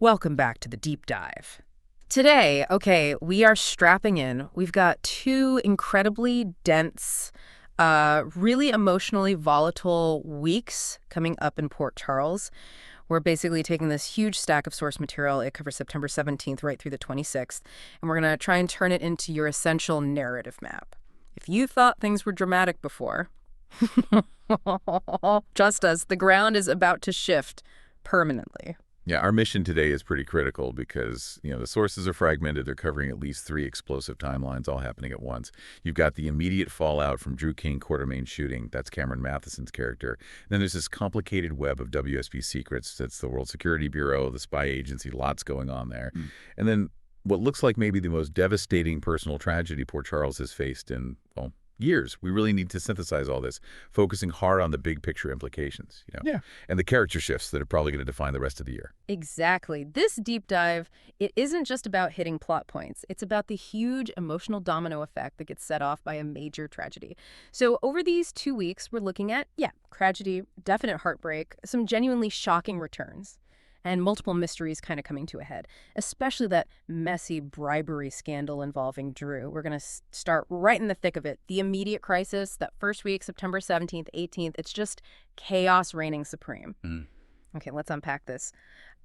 Welcome back to the deep dive. Today, we are strapping in. We've got two incredibly dense, really emotionally volatile weeks coming up in Port Charles. We're basically taking this huge stack of source material. It covers September 17th right through the 26th, and we're going to try and turn it into your essential narrative map. If you thought things were dramatic before, trust us, the ground is about to shift permanently. Yeah, our mission today is pretty critical because, the sources are fragmented. They're covering at least three explosive timelines all happening at once. You've got the immediate fallout from Drew King Quartermain shooting. That's Cameron Matheson's character. And then there's this complicated web of WSB secrets. That's the World Security Bureau, the spy agency, lots going on there. And then what looks like maybe the most devastating personal tragedy Port Charles has faced in, years. We really need to synthesize all this, focusing hard on the big picture implications, Yeah. and the character shifts that are probably going to define the rest of the year. Exactly. This deep dive, it isn't just about hitting plot points. It's about the huge emotional domino effect that gets set off by a major tragedy. So over these 2 weeks, we're looking at, tragedy, definite heartbreak, some genuinely shocking returns, and multiple mysteries kind of coming to a head, especially that messy bribery scandal involving Drew. We're going to start right in the thick of it. The immediate crisis, that first week, September 17th, 18th, it's just chaos reigning supreme. Okay, let's unpack this.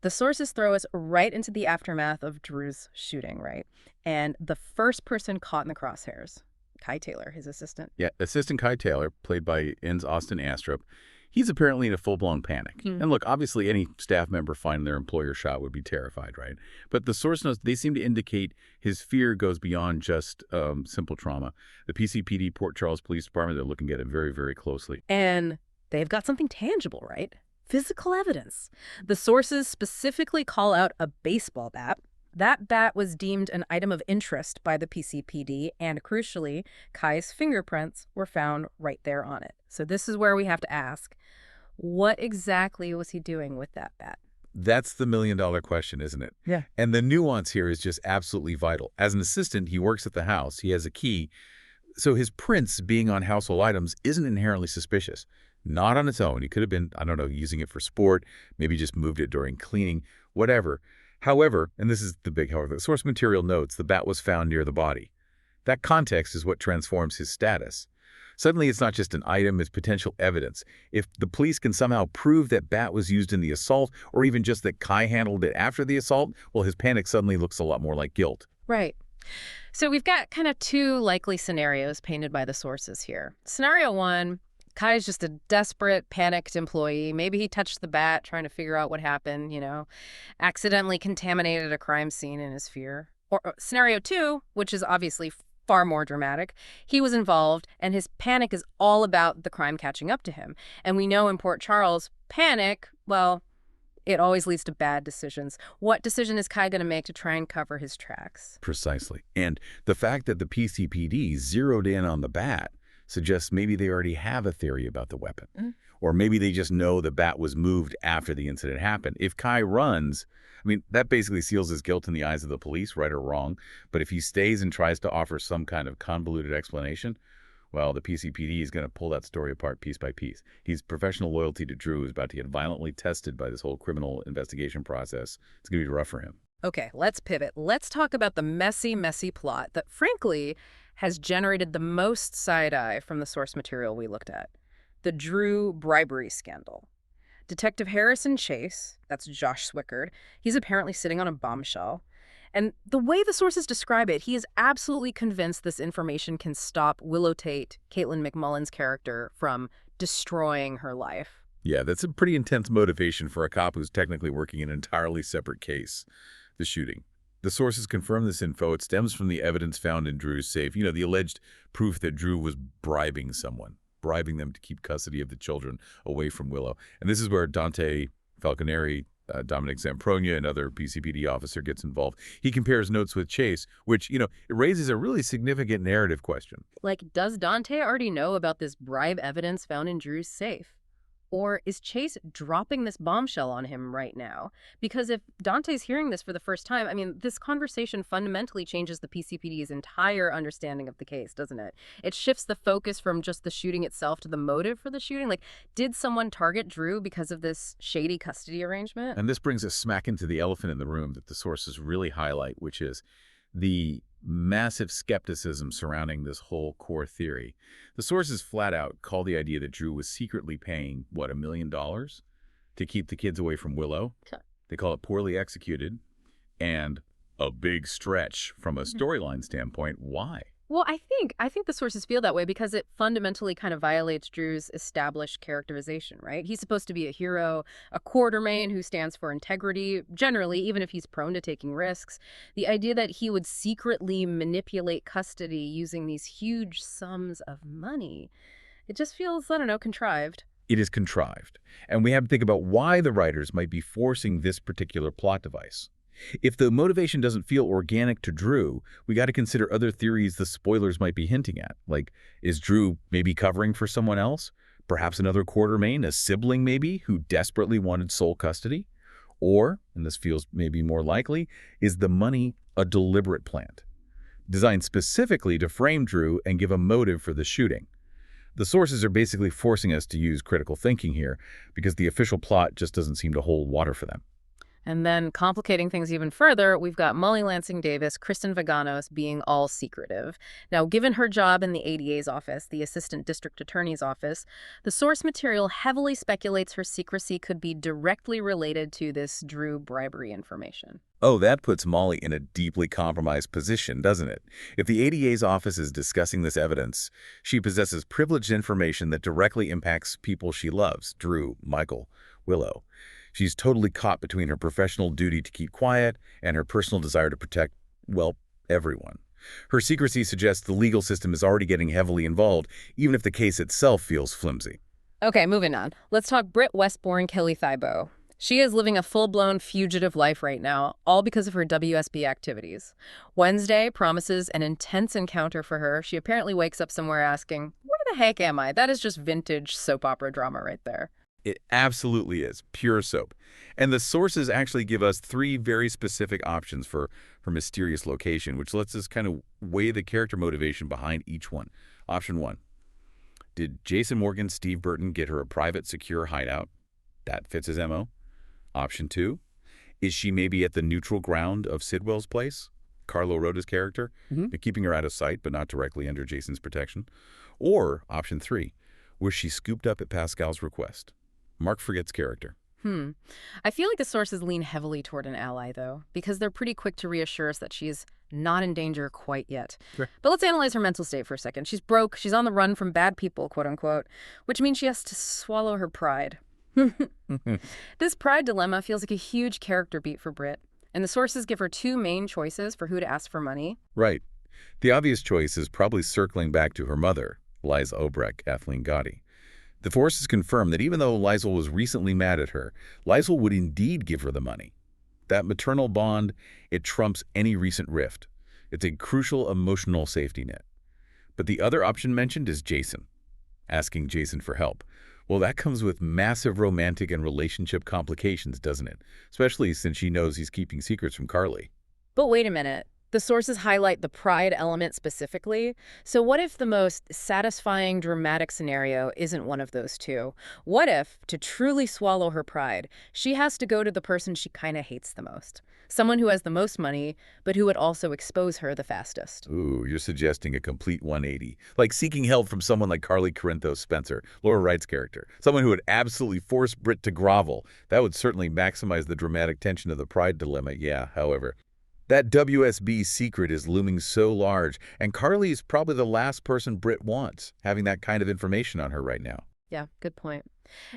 The sources throw us right into the aftermath of Drew's shooting, right? And the first person caught in the crosshairs, Kai Taylor, his assistant. Yeah, assistant Kai Taylor, played by Inns Austin Astrup, he's apparently in a full-blown panic. And look, obviously any staff member finding their employer shot would be terrified, right? But the source notes, they seem to indicate his fear goes beyond just simple trauma. The PCPD Port Charles Police Department, they're looking at it very, very closely. And they've got something tangible, right? Physical evidence. The sources specifically call out a baseball bat. That bat was deemed an item of interest by the PCPD, and crucially, Kai's fingerprints were found right there on it. So this is where we have to ask, what exactly was he doing with that bat? That's the million-dollar question, isn't it? Yeah. And the nuance here is just absolutely vital. As an assistant, he works at the house. He has a key. So his prints being on household items isn't inherently suspicious. Not on its own. He could have been, using it for sport, maybe just moved it during cleaning, whatever. However, and this is the big however, the source material notes the bat was found near the body. That context is what transforms his status. Suddenly, it's not just an item, it's potential evidence. If the police can somehow prove that bat was used in the assault, or even just that Kai handled it after the assault, well, his panic suddenly looks a lot more like guilt. Right. So we've got kind of two likely scenarios painted by the sources here. Scenario one, Kai's just a desperate, panicked employee. Maybe he touched the bat trying to figure out what happened, accidentally contaminated a crime scene in his fear. Or scenario two, which is obviously far more dramatic, he was involved and his panic is all about the crime catching up to him. And we know in Port Charles, panic, well, it always leads to bad decisions. What decision is Kai going to make to try and cover his tracks? Precisely. And the fact that the PCPD zeroed in on the bat suggests maybe they already have a theory about the weapon. Or maybe they just know the bat was moved after the incident happened. If Kai runs, that basically seals his guilt in the eyes of the police, right or wrong. But if he stays and tries to offer some kind of convoluted explanation, well, the PCPD is going to pull that story apart piece by piece. His professional loyalty to Drew is about to get violently tested by this whole criminal investigation process. It's going to be rough for him. Okay, let's pivot. Let's talk about the messy, messy plot that, frankly, has generated the most side-eye from the source material we looked at. The Drew bribery scandal. Detective Harrison Chase, that's Josh Swickard, he's apparently sitting on a bombshell. And the way the sources describe it, he is absolutely convinced this information can stop Willow Tate, Caitlin McMullen's character, from destroying her life. Yeah, that's a pretty intense motivation for a cop who's technically working an entirely separate case, the shooting. The sources confirm this info. It stems from the evidence found in Drew's safe. The alleged proof that Drew was bribing someone, bribing them to keep custody of the children away from Willow. And this is where Dante Falconeri, Dominic Zamprogna, another PCPD officer, gets involved. He compares notes with Chase, which, it raises a really significant narrative question. Like, does Dante already know about this bribe evidence found in Drew's safe? Or is Chase dropping this bombshell on him right now? Because if Dante's hearing this for the first time, I mean, this conversation fundamentally changes the PCPD's entire understanding of the case, doesn't it? It shifts the focus from just the shooting itself to the motive for the shooting. Like, did someone target Drew because of this shady custody arrangement? And this brings us smack into the elephant in the room that the sources really highlight, which is the massive skepticism surrounding this whole core theory. The sources flat out call the idea that Drew was secretly paying, what, $1 million to keep the kids away from Willow. Sure. They call it poorly executed and a big stretch from a storyline standpoint. Why? Well, I think the sources feel that way because it fundamentally kind of violates Drew's established characterization, right? He's supposed to be a hero, a quartermain who stands for integrity, generally, even if he's prone to taking risks. The idea that he would secretly manipulate custody using these huge sums of money, it just feels, I don't know, contrived. It is contrived, and we have to think about why the writers might be forcing this particular plot device. If the motivation doesn't feel organic to Drew, we got to consider other theories the spoilers might be hinting at. Like, is Drew maybe covering for someone else? Perhaps another quartermain, a sibling maybe, who desperately wanted sole custody? Or, and this feels maybe more likely, is the money a deliberate plant, designed specifically to frame Drew and give a motive for the shooting? The sources are basically forcing us to use critical thinking here because the official plot just doesn't seem to hold water for them. And then complicating things even further, we've got Molly Lansing Davis, Kristen Vaganos being all secretive. Now, given her job in the ADA's office, the Assistant District Attorney's office, the source material heavily speculates her secrecy could be directly related to this Drew bribery information. Oh, that puts Molly in a deeply compromised position, doesn't it? If the ADA's office is discussing this evidence, she possesses privileged information that directly impacts people she loves, Drew, Michael, Willow. She's totally caught between her professional duty to keep quiet and her personal desire to protect, well, everyone. Her secrecy suggests the legal system is already getting heavily involved, even if the case itself feels flimsy. Okay, moving on. Let's talk Britt Westbourne Kelly Thibault. She is living a full-blown fugitive life right now, all because of her WSB activities. Wednesday promises an intense encounter for her. She apparently wakes up somewhere asking, "Where the heck am I?" That is just vintage soap opera drama right there. It absolutely is pure soap. And the sources actually give us three very specific options for her mysterious location, which lets us kind of weigh the character motivation behind each one. Option one, did Jason Morgan, Steve Burton get her a private, secure hideout? That fits his MO. Option two, is she maybe at the neutral ground of Sidwell's place? Carlo Rota's character, keeping her out of sight but not directly under Jason's protection. Or option three, was she scooped up at Pascal's request? Mark Forget's character. I feel like the sources lean heavily toward an ally, though, because they're pretty quick to reassure us that she's not in danger quite yet. Sure. But let's analyze her mental state for a second. She's broke, she's on the run from bad people, quote unquote, which means she has to swallow her pride. This pride dilemma feels like a huge character beat for Britt, and the sources give her two main choices for who to ask for money. Right. The obvious choice is probably circling back to her mother, Liza Obrecht, Kathleen Gotti. The forces confirm that even though Liesl was recently mad at her, Liesl would indeed give her the money. That maternal bond, it trumps any recent rift. It's a crucial emotional safety net. But the other option mentioned is Jason, asking Jason for help. Well, that comes with massive romantic and relationship complications, doesn't it? Especially since she knows he's keeping secrets from Carly. But wait a minute. The sources highlight the pride element specifically. So what if the most satisfying dramatic scenario isn't one of those two? What if, to truly swallow her pride, she has to go to the person she kind of hates the most? Someone who has the most money, but who would also expose her the fastest. Ooh, you're suggesting a complete 180. Like seeking help from someone like Carly Corinthos Spencer, Laura Wright's character. Someone who would absolutely force Britt to grovel. That would certainly maximize the dramatic tension of the pride dilemma, yeah, however. That WSB secret is looming so large, and Carly is probably the last person Britt wants, having that kind of information on her right now. Yeah, good point.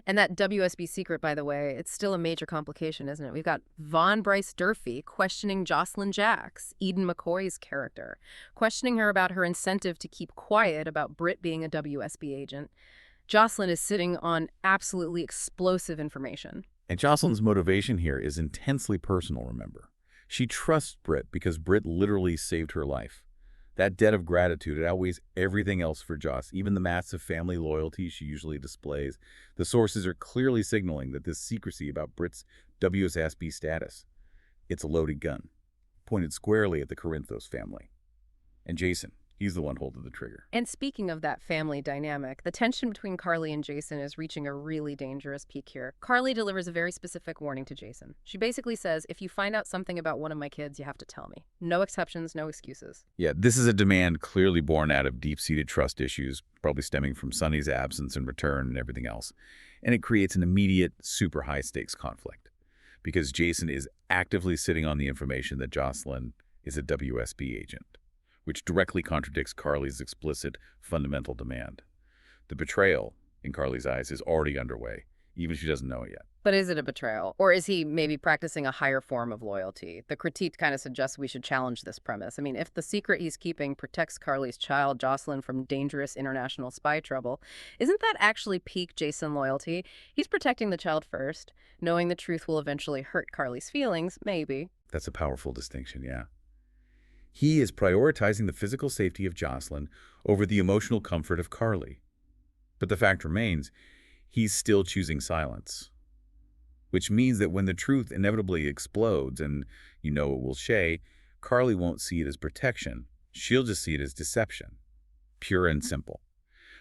And that WSB secret, by the way, it's still a major complication, isn't it? We've got Von Bryce Durfee questioning Jocelyn Jacks, Eden McCoy's character, questioning her about her incentive to keep quiet about Britt being a WSB agent. Jocelyn is sitting on absolutely explosive information. And Jocelyn's motivation here is intensely personal, remember. She trusts Britt because Britt literally saved her life. That debt of gratitude, it outweighs everything else for Joss, even the massive family loyalty she usually displays. The sources are clearly signaling that this secrecy about Britt's WSB status, it's a loaded gun, pointed squarely at the Corinthos family. And Jason, he's the one holding the trigger. And speaking of that family dynamic, the tension between Carly and Jason is reaching a really dangerous peak here. Carly delivers a very specific warning to Jason. She basically says, if you find out something about one of my kids, you have to tell me. No exceptions, no excuses. Yeah, this is a demand clearly born out of deep-seated trust issues, probably stemming from Sonny's absence and return and everything else. And it creates an immediate, super high-stakes conflict, because Jason is actively sitting on the information that Jocelyn is a WSB agent, which directly contradicts Carly's explicit, fundamental demand. The betrayal, in Carly's eyes, is already underway, even if she doesn't know it yet. But is it a betrayal? Or is he maybe practicing a higher form of loyalty? The critique kind of suggests we should challenge this premise. I mean, if the secret he's keeping protects Carly's child, Jocelyn, from dangerous international spy trouble, isn't that actually peak Jason loyalty? He's protecting the child first, knowing the truth will eventually hurt Carly's feelings, maybe. That's a powerful distinction, yeah. He is prioritizing the physical safety of Jocelyn over the emotional comfort of Carly. But the fact remains, he's still choosing silence. Which means that when the truth inevitably explodes, and you know it will, Carly won't see it as protection. She'll just see it as deception. Pure and simple.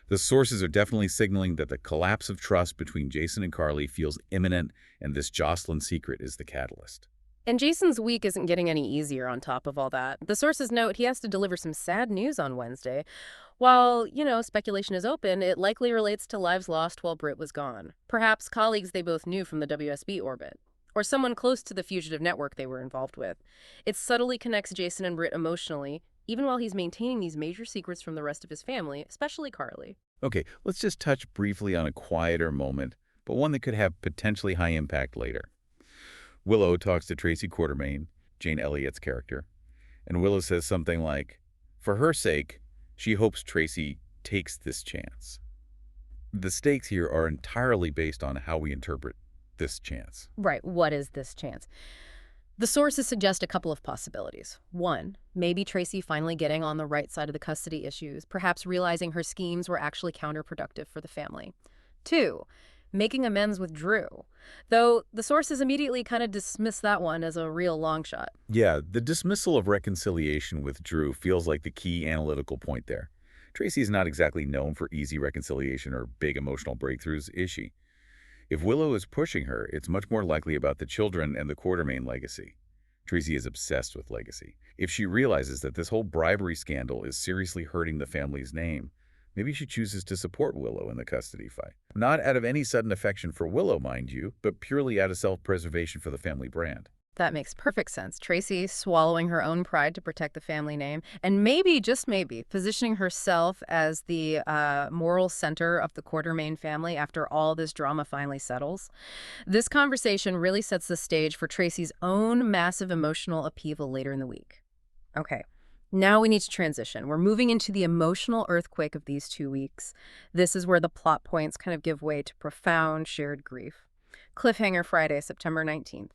The sources are definitely signaling that the collapse of trust between Jason and Carly feels imminent, and this Jocelyn secret is the catalyst. And Jason's week isn't getting any easier on top of all that. The sources note he has to deliver some sad news on Wednesday. While, speculation is open, it likely relates to lives lost while Britt was gone. Perhaps colleagues they both knew from the WSB orbit. Or someone close to the fugitive network they were involved with. It subtly connects Jason and Britt emotionally, even while he's maintaining these major secrets from the rest of his family, especially Carly. Okay, let's just touch briefly on a quieter moment, but one that could have potentially high impact later. Willow talks to Tracy Quartermaine, Jane Elliott's character, and Willow says something like, for her sake, she hopes Tracy takes this chance. The stakes here are entirely based on how we interpret this chance. Right, what is this chance? The sources suggest a couple of possibilities. One, maybe Tracy finally getting on the right side of the custody issues, perhaps realizing her schemes were actually counterproductive for the family. Two, making amends with Drew, though the sources immediately kind of dismiss that one as a real long shot. Yeah, the dismissal of reconciliation with Drew feels like the key analytical point there. Tracy is not exactly known for easy reconciliation or big emotional breakthroughs, is she? If Willow is pushing her, it's much more likely about the children and the Quartermaine legacy. Tracy is obsessed with legacy. If she realizes that this whole bribery scandal is seriously hurting the family's name, maybe she chooses to support Willow in the custody fight. Not out of any sudden affection for Willow, mind you, but purely out of self-preservation for the family brand. That makes perfect sense. Tracy swallowing her own pride to protect the family name, and maybe, just maybe, positioning herself as the moral center of the Quartermaine family after all this drama finally settles. This conversation really sets the stage for Tracy's own massive emotional upheaval later in the week. Okay. Now we need to transition. We're moving into the emotional earthquake of these 2 weeks. This is where the plot points kind of give way to profound shared grief. Cliffhanger Friday, September 19th.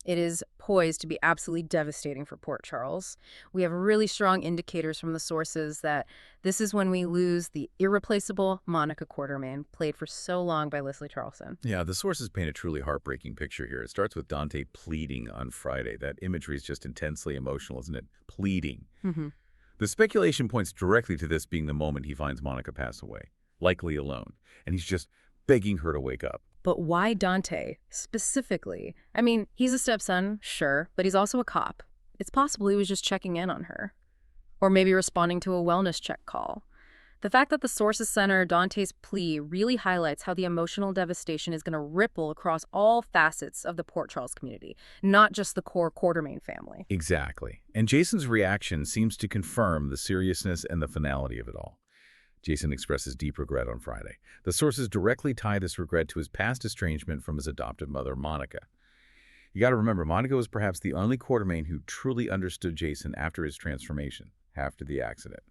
It is poised to be absolutely devastating for Port Charles. We have really strong indicators from the sources that this is when we lose the irreplaceable Monica Quartermaine, played for so long by Leslie Charleson. Yeah, the sources paint a truly heartbreaking picture here. It starts with Dante pleading on Friday. That imagery is just intensely emotional, isn't it? Pleading. Mm-hmm. The speculation points directly to this being the moment he finds Monica pass away, likely alone, and he's just begging her to wake up. But why Dante, specifically? I mean, he's a stepson, sure, but he's also a cop. It's possible he was just checking in on her. Or maybe responding to a wellness check call. The fact that the sources center Dante's plea really highlights how the emotional devastation is going to ripple across all facets of the Port Charles community, not just the core Quartermaine family. Exactly. And Jason's reaction seems to confirm the seriousness and the finality of it all. Jason expresses deep regret on Friday. The sources directly tie this regret to his past estrangement from his adoptive mother, Monica. You got to remember, Monica was perhaps the only Quartermaine who truly understood Jason after his transformation, after the accident.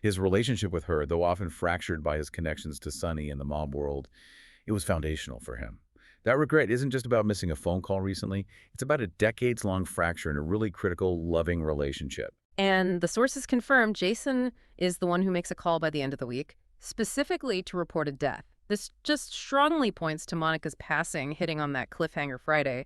His relationship with her, though often fractured by his connections to Sonny and the mob world, it was foundational for him. That regret isn't just about missing a phone call recently. It's about a decades-long fracture in a really critical, loving relationship. And the sources confirm Jason is the one who makes a call by the end of the week, specifically to report a death. This just strongly points to Monica's passing, hitting on that cliffhanger Friday.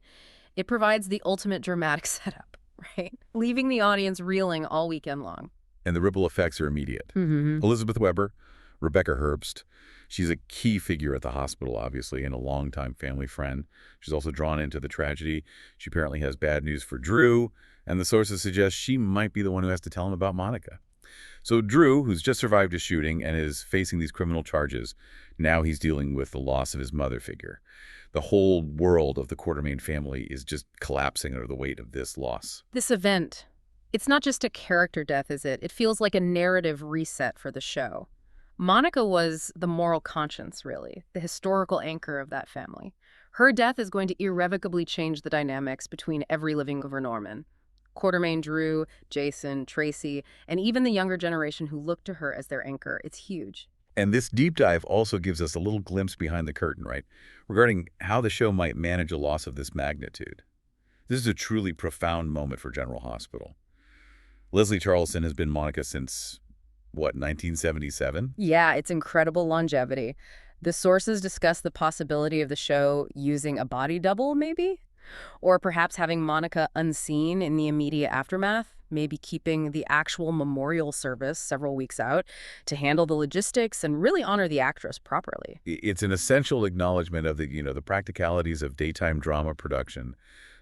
It provides the ultimate dramatic setup, right? Leaving the audience reeling all weekend long. And the ripple effects are immediate. Mm-hmm. Elizabeth Weber, Rebecca Herbst, she's a key figure at the hospital, obviously, and a longtime family friend. She's also drawn into the tragedy. She apparently has bad news for Drew, and the sources suggest she might be the one who has to tell him about Monica. So Drew, who's just survived a shooting and is facing these criminal charges, now he's dealing with the loss of his mother figure. The whole world of the Quartermaine family is just collapsing under the weight of this loss. This event, it's not just a character death, is it? It feels like a narrative reset for the show. Monica was the moral conscience, really, the historical anchor of that family. Her death is going to irrevocably change the dynamics between every living Norman. Quartermaine, Drew, Jason, Tracy, and even the younger generation who look to her as their anchor. It's huge. And this deep dive also gives us a little glimpse behind the curtain, right, regarding how the show might manage a loss of this magnitude. This is a truly profound moment for General Hospital. Leslie Charleson has been Monica since, what, 1977? Yeah, it's incredible longevity. The sources discuss the possibility of the show using a body double, maybe? Or perhaps having Monica unseen in the immediate aftermath, maybe keeping the actual memorial service several weeks out to handle the logistics and really honor the actress properly. It's an essential acknowledgement of the practicalities of daytime drama production.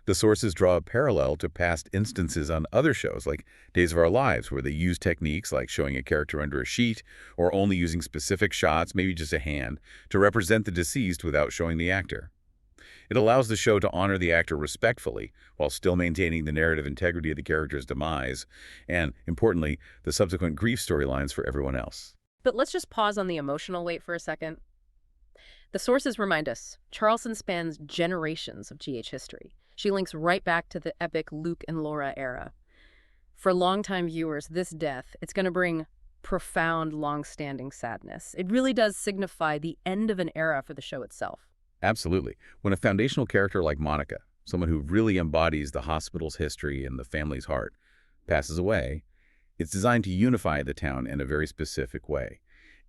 The sources draw a parallel to past instances on other shows like Days of Our Lives, where they use techniques like showing a character under a sheet or only using specific shots, maybe just a hand, to represent the deceased without showing the actor. It allows the show to honor the actor respectfully while still maintaining the narrative integrity of the character's demise and, importantly, the subsequent grief storylines for everyone else. But let's just pause on the emotional weight for a second. The sources remind us Charleson spans generations of GH history. She links right back to the epic Luke and Laura era. For longtime viewers, this death, it's going to bring profound, long-standing sadness. It really does signify the end of an era for the show itself. Absolutely. When a foundational character like Monica, someone who really embodies the hospital's history and the family's heart, passes away, it's designed to unify the town in a very specific way.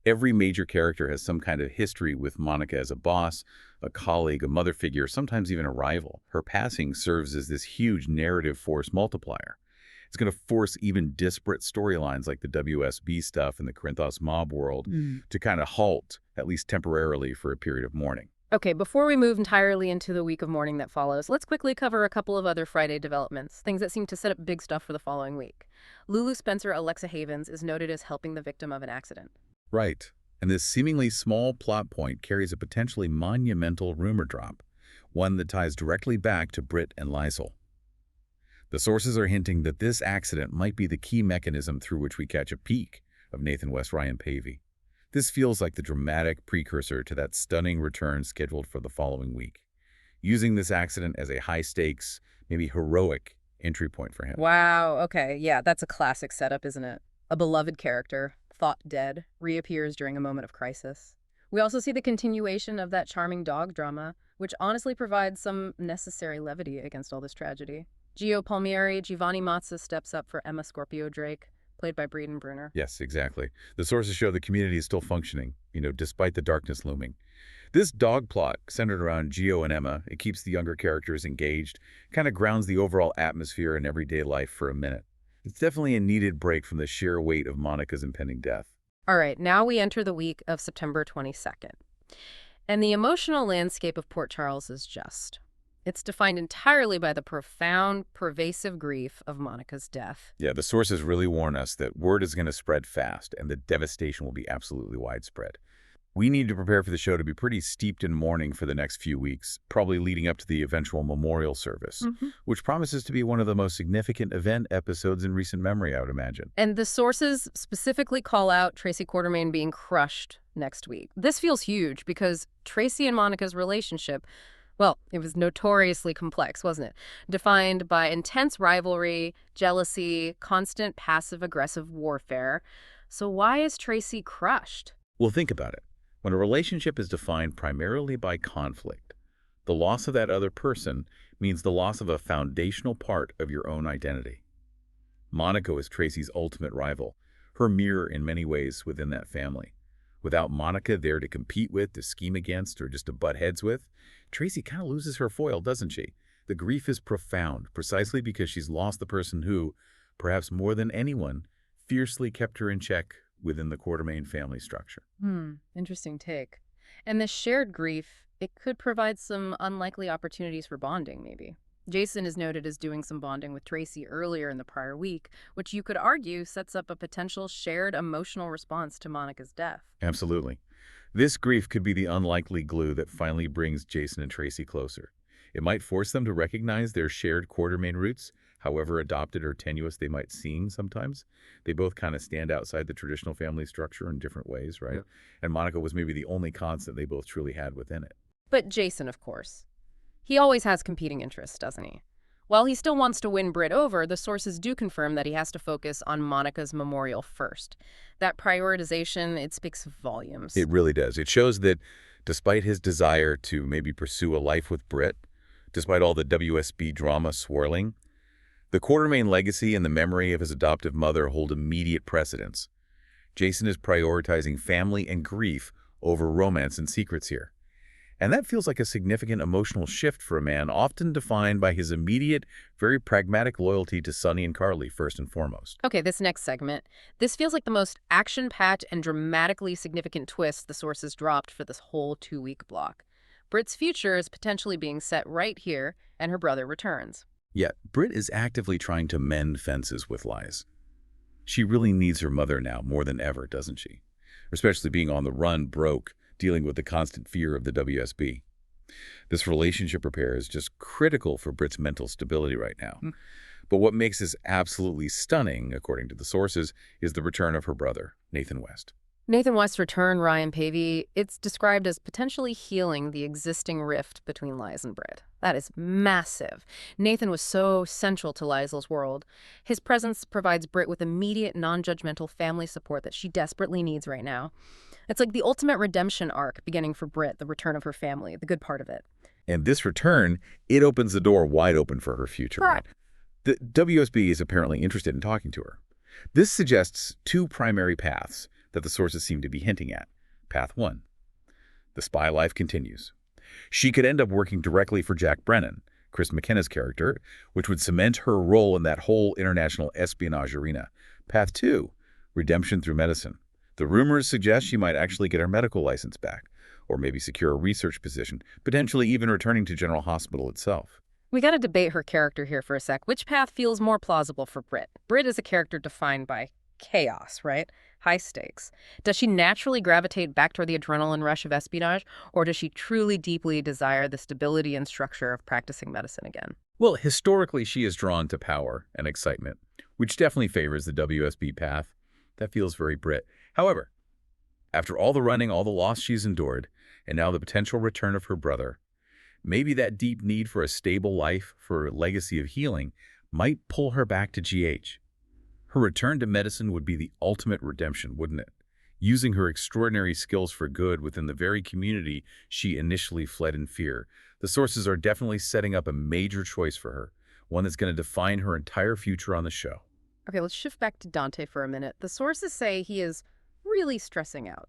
Every major character has some kind of history with Monica as a boss, a colleague, a mother figure, sometimes even a rival. Her passing serves as this huge narrative force multiplier. It's going to force even disparate storylines like the WSB stuff in the Corinthos mob world to kind of halt, at least temporarily, for a period of mourning. Okay, before we move entirely into the week of mourning that follows, let's quickly cover a couple of other Friday developments, things that seem to set up big stuff for the following week. Lulu Spencer Alexa Havens is noted as helping the victim of an accident. Right. And this seemingly small plot point carries a potentially monumental rumor drop, one that ties directly back to Britt and Liesel. The sources are hinting that this accident might be the key mechanism through which we catch a peek of Nathan West Ryan Pavey. This feels like the dramatic precursor to that stunning return scheduled for the following week, using this accident as a high-stakes, maybe heroic entry point for him. Wow, okay, yeah, that's a classic setup, isn't it? A beloved character, thought dead, reappears during a moment of crisis. We also see the continuation of that charming dog drama, which honestly provides some necessary levity against all this tragedy. Gio Palmieri, Giovanni Mazza steps up for Emma Scorpio Drake, played by Breeden Brunner. Yes, exactly. The sources show the community is still functioning, despite the darkness looming. This dog plot, centered around Gio and Emma, it keeps the younger characters engaged, kind of grounds the overall atmosphere in everyday life for a minute. It's definitely a needed break from the sheer weight of Monica's impending death. All right, now we enter the week of September 22nd. And the emotional landscape of Port Charles is just. It's defined entirely by the profound, pervasive grief of Monica's death. Yeah, the sources really warn us that word is going to spread fast and the devastation will be absolutely widespread. We need to prepare for the show to be pretty steeped in mourning for the next few weeks, probably leading up to the eventual memorial service, which promises to be one of the most significant event episodes in recent memory, I would imagine. And the sources specifically call out Tracy Quartermaine being crushed next week. This feels huge because Tracy and Monica's relationship, well, it was notoriously complex, wasn't it? Defined by intense rivalry, jealousy, constant passive-aggressive warfare. So why is Tracy crushed? Well, think about it. When a relationship is defined primarily by conflict, the loss of that other person means the loss of a foundational part of your own identity. Monica is Tracy's ultimate rival, her mirror in many ways within that family. Without Monica there to compete with, to scheme against, or just to butt heads with, Tracy kind of loses her foil, doesn't she? The grief is profound, precisely because she's lost the person who, perhaps more than anyone, fiercely kept her in check within the Quartermaine family structure. Interesting take. And this shared grief, it could provide some unlikely opportunities for bonding, maybe. Jason is noted as doing some bonding with Tracy earlier in the prior week, which you could argue sets up a potential shared emotional response to Monica's death. Absolutely. This grief could be the unlikely glue that finally brings Jason and Tracy closer. It might force them to recognize their shared Quartermaine roots, however adopted or tenuous they might seem sometimes. They both kind of stand outside the traditional family structure in different ways, right? Yeah. And Monica was maybe the only constant they both truly had within it. But Jason, of course. He always has competing interests, doesn't he? While he still wants to win Britt over, the sources do confirm that he has to focus on Monica's memorial first. That prioritization, it speaks volumes. It really does. It shows that despite his desire to maybe pursue a life with Britt, despite all the WSB drama swirling, the Quartermaine legacy and the memory of his adoptive mother hold immediate precedence. Jason is prioritizing family and grief over romance and secrets here. And that feels like a significant emotional shift for a man often defined by his immediate, very pragmatic loyalty to Sonny and Carly first and foremost. Okay, this next segment. This feels like the most action-packed and dramatically significant twist the sources dropped for this whole 2-week block. Britt's future is potentially being set right here, and her brother returns. Yet, Britt is actively trying to mend fences with lies. She really needs her mother now more than ever, doesn't she? Especially being on the run, broke, dealing with the constant fear of the WSB. This relationship repair is just critical for Britt's mental stability right now. But what makes this absolutely stunning, according to the sources, is the return of her brother, Nathan West. Nathan West's return, Ryan Pavey, it's described as potentially healing the existing rift between Liz and Britt. That is massive. Nathan was so central to Liesl's world. His presence provides Britt with immediate, non-judgmental family support that she desperately needs right now. It's like the ultimate redemption arc beginning for Britt, the return of her family, the good part of it. And this return, it opens the door wide open for her future. Correct. The WSB is apparently interested in talking to her. This suggests two primary paths that the sources seem to be hinting at. Path 1. The spy life continues. She could end up working directly for Jack Brennan, Chris McKenna's character, which would cement her role in that whole international espionage arena. Path 2. Redemption through medicine. The rumors suggest she might actually get her medical license back, or maybe secure a research position, potentially even returning to General Hospital itself. We gotta debate her character here for a sec. Which path feels more plausible for Britt? Britt is a character defined by chaos, right? High stakes. Does she naturally gravitate back toward the adrenaline rush of espionage, or does she truly deeply desire the stability and structure of practicing medicine again? Well, historically, she is drawn to power and excitement, which definitely favors the WSB path. That feels very Britt. However, after all the running, all the loss she's endured, and now the potential return of her brother, maybe that deep need for a stable life, for a legacy of healing, might pull her back to GH. Her return to medicine would be the ultimate redemption, wouldn't it? Using her extraordinary skills for good within the very community she initially fled in fear. The sources are definitely setting up a major choice for her, one that's going to define her entire future on the show. Okay, let's shift back to Dante for a minute. The sources say he is really stressing out.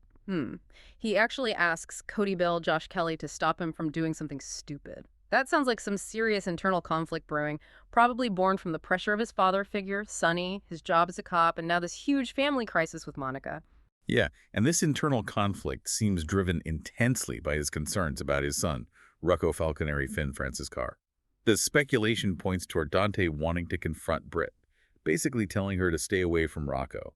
He actually asks Cody Bell, Josh Kelly to stop him from doing something stupid. That sounds like some serious internal conflict brewing, probably born from the pressure of his father figure, Sonny, his job as a cop, and now this huge family crisis with Monica. Yeah, and this internal conflict seems driven intensely by his concerns about his son, Rocco Falconeri Finn Francis Carr. The speculation points toward Dante wanting to confront Britt, basically telling her to stay away from Rocco.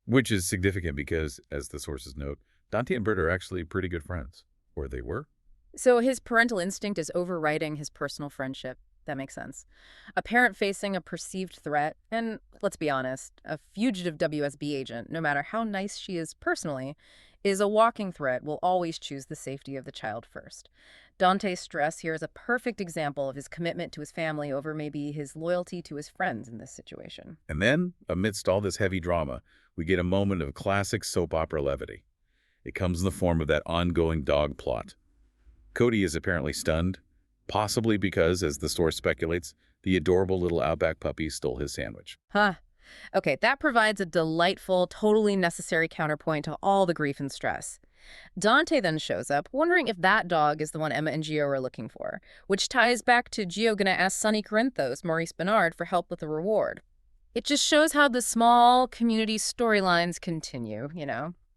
Which is significant because, as the sources note, Dante and Britt are actually pretty good friends. Or they were. So his parental instinct is overriding his personal friendship. That makes sense. A parent facing a perceived threat, and let's be honest, a fugitive WSB agent, no matter how nice she is personally, is a walking threat, will always choose the safety of the child first. Dante's stress here is a perfect example of his commitment to his family over maybe his loyalty to his friends in this situation. And then, amidst all this heavy drama, we get a moment of classic soap opera levity. It comes in the form of that ongoing dog plot. Cody is apparently stunned, possibly because, as the source speculates, the adorable little Outback puppy stole his sandwich. Okay, that provides a delightful, totally necessary counterpoint to all the grief and stress. Dante then shows up, wondering if that dog is the one Emma and Gio are looking for, which ties back to Gio gonna ask Sonny Corinthos, Maurice Bernard, for help with the reward. It just shows how the small community storylines continue,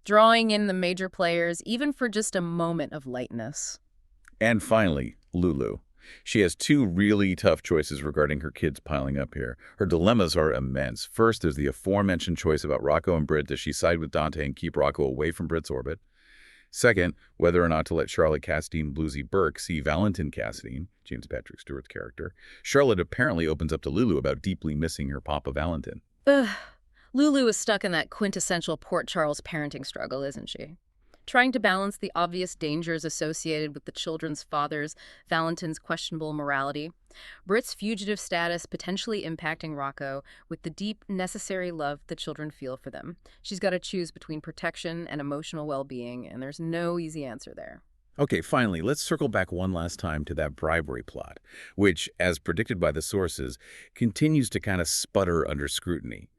drawing in the major players, even for just a moment of lightness. And finally, Lulu. She has two really tough choices regarding her kids piling up here. Her dilemmas are immense. First, there's the aforementioned choice about Rocco and Britt. Does she side with Dante and keep Rocco away from Britt's orbit? Second, whether or not to let Charlotte Castine Bluesy Burke see Valentin Castine, James Patrick Stewart's character. Charlotte apparently opens up to Lulu about deeply missing her Papa Valentin. Ugh. Lulu is stuck in that quintessential Port Charles parenting struggle, isn't she? Trying to balance the obvious dangers associated with the children's father's, Valentin's questionable morality, Britt's fugitive status potentially impacting Rocco, with the deep, necessary love the children feel for them. She's got to choose between protection and emotional well-being, and there's no easy answer there. Okay, finally, let's circle back one last time to that bribery plot, which, as predicted by the sources, continues to kind of sputter under scrutiny.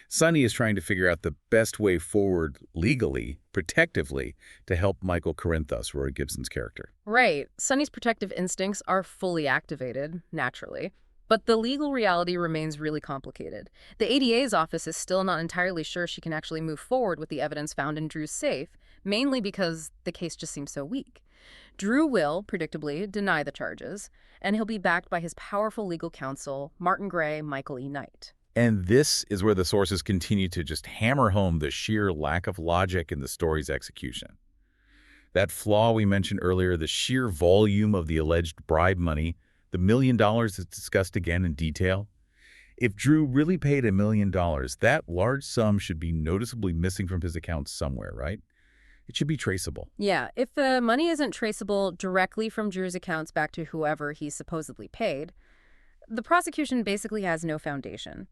Sonny is trying to figure out the best way forward legally, protectively, to help Michael Corinthos, Roy Gibson's character. Right. Sonny's protective instincts are fully activated, naturally. But the legal reality remains really complicated. The ADA's office is still not entirely sure she can actually move forward with the evidence found in Drew's safe, mainly because the case just seems so weak. Drew will, predictably, deny the charges, and he'll be backed by his powerful legal counsel, Martin Gray, Michael E. Knight. And this is where the sources continue to just hammer home the sheer lack of logic in the story's execution. That flaw we mentioned earlier, the sheer volume of the alleged bribe money, the $1 million is discussed again in detail. If Drew really paid $1 million, that large sum should be noticeably missing from his account somewhere, right? It should be traceable. Yeah, if the money isn't traceable directly from Drew's accounts back to whoever he supposedly paid, the prosecution basically has no foundation.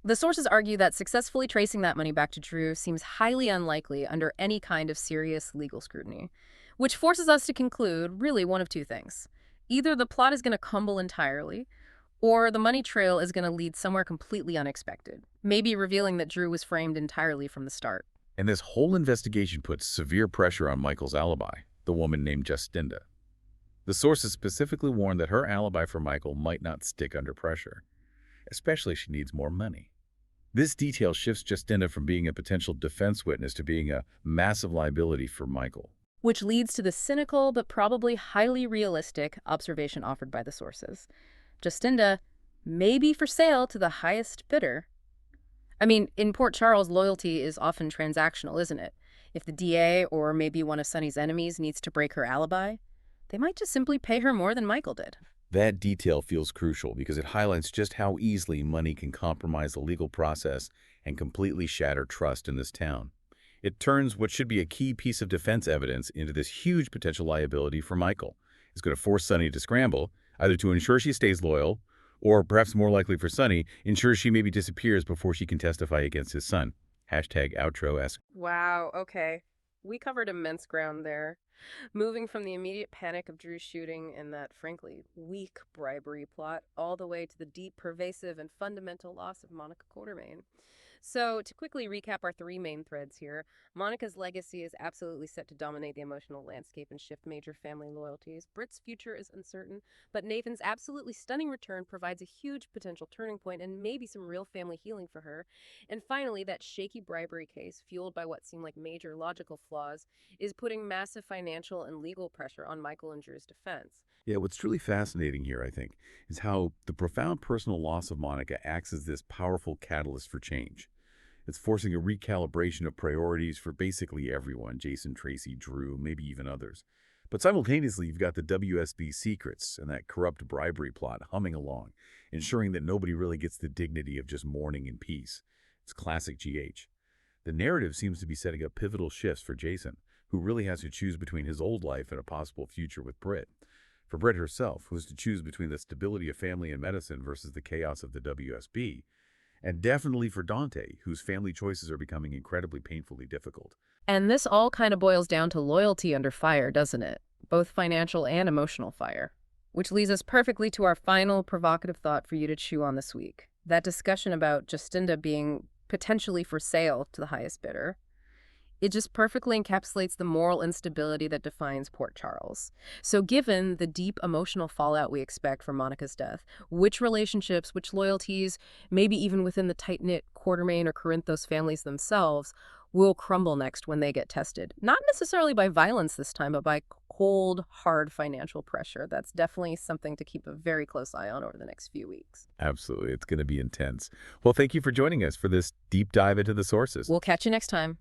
The sources argue that successfully tracing that money back to Drew seems highly unlikely under any kind of serious legal scrutiny, which forces us to conclude really one of two things. Either the plot is going to crumble entirely, or the money trail is going to lead somewhere completely unexpected, maybe revealing that Drew was framed entirely from the start. And this whole investigation puts severe pressure on Michael's alibi, the woman named Justinda. The sources specifically warn that her alibi for Michael might not stick under pressure, especially if she needs more money. This detail shifts Justinda from being a potential defense witness to being a massive liability for Michael. Which leads to the cynical but probably highly realistic observation offered by the sources. Justinda may be for sale to the highest bidder. I mean, in Port Charles, loyalty is often transactional, isn't it? If the DA or maybe one of Sonny's enemies needs to break her alibi, they might just simply pay her more than Michael did. That detail feels crucial because it highlights just how easily money can compromise the legal process and completely shatter trust in this town. It turns what should be a key piece of defense evidence into this huge potential liability for Michael. It's going to force Sonny to scramble, either to ensure she stays loyal, or perhaps more likely for Sonny, ensure she maybe disappears before she can testify against his son. #outro. Wow, okay. We covered immense ground there. Moving from the immediate panic of Drew's shooting and that, frankly, weak bribery plot, all the way to the deep, pervasive, and fundamental loss of Monica Quartermain. So, to quickly recap our three main threads here, Monica's legacy is absolutely set to dominate the emotional landscape and shift major family loyalties. Britt's future is uncertain, but Nathan's absolutely stunning return provides a huge potential turning point and maybe some real family healing for her. And finally, that shaky bribery case, fueled by what seem like major logical flaws, is putting massive financial and legal pressure on Michael and Drew's defense. Yeah, what's truly fascinating here, I think, is how the profound personal loss of Monica acts as this powerful catalyst for change. It's forcing a recalibration of priorities for basically everyone, Jason, Tracy, Drew, maybe even others. But simultaneously, you've got the WSB secrets and that corrupt bribery plot humming along, ensuring that nobody really gets the dignity of just mourning in peace. It's classic GH. The narrative seems to be setting up pivotal shifts for Jason, who really has to choose between his old life and a possible future with Britt. For Britt herself, who has to choose between the stability of family and medicine versus the chaos of the WSB. And definitely for Dante, whose family choices are becoming incredibly painfully difficult. And this all kind of boils down to loyalty under fire, doesn't it? Both financial and emotional fire. Which leads us perfectly to our final provocative thought for you to chew on this week. That discussion about Justinda being potentially for sale to the highest bidder, it just perfectly encapsulates the moral instability that defines Port Charles. So, given the deep emotional fallout we expect from Monica's death, which relationships, which loyalties, maybe even within the tight knit Quartermain or Corinthos families themselves, will crumble next when they get tested? Not necessarily by violence this time, but by cold, hard financial pressure. That's definitely something to keep a very close eye on over the next few weeks. Absolutely. It's going to be intense. Well, thank you for joining us for this deep dive into the sources. We'll catch you next time.